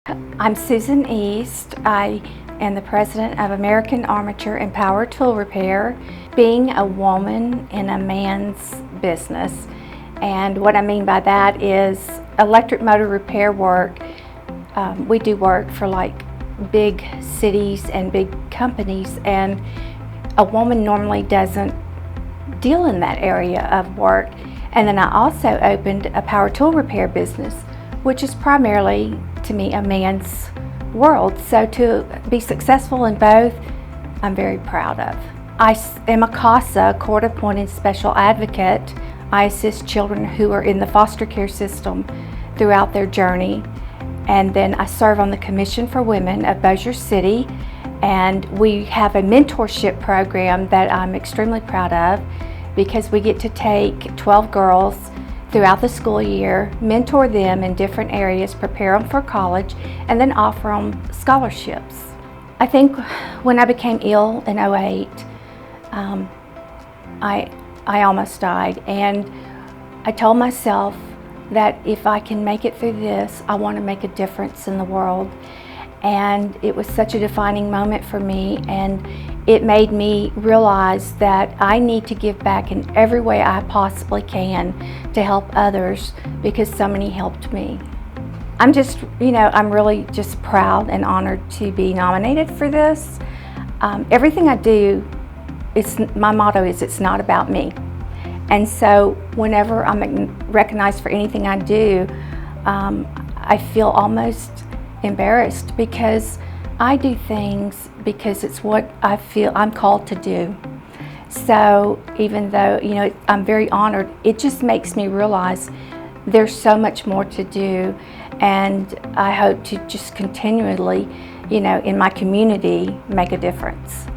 I'm Susan East. I am the president of American Armature and Power Tool Repair, being a woman in a man's business. And what I mean by that is electric motor repair work. We do work for like big cities and big companies, and a woman normally doesn't deal in that area of work. And then I also opened a power tool repair business, which is primarily, to me, a man's world. So to be successful in both, I'm very proud of. I am a CASA, court-appointed special advocate. I assist children who are in the foster care system throughout their journey. And then I serve on the Commission for Women of Bossier City. And we have a mentorship program that I'm extremely proud of, because we get to take 12 girls throughout the school year, mentor them in different areas, prepare them for college, and then offer them scholarships. I think when I became ill in '08, I almost died, and I told myself that if I can make it through this, I want to make a difference in the world. And it was such a defining moment for me, and it made me realize that I need to give back in every way I possibly can to help others, because so many helped me. I'm just, I'm really just proud and honored to be nominated for this. Everything I do, my motto is, it's not about me. And so whenever I'm recognized for anything I do, I feel almost embarrassed, because I do things because it's what I feel I'm called to do. So even though, I'm very honored, it just makes me realize there's so much more to do, and I hope to just continually, in my community, make a difference.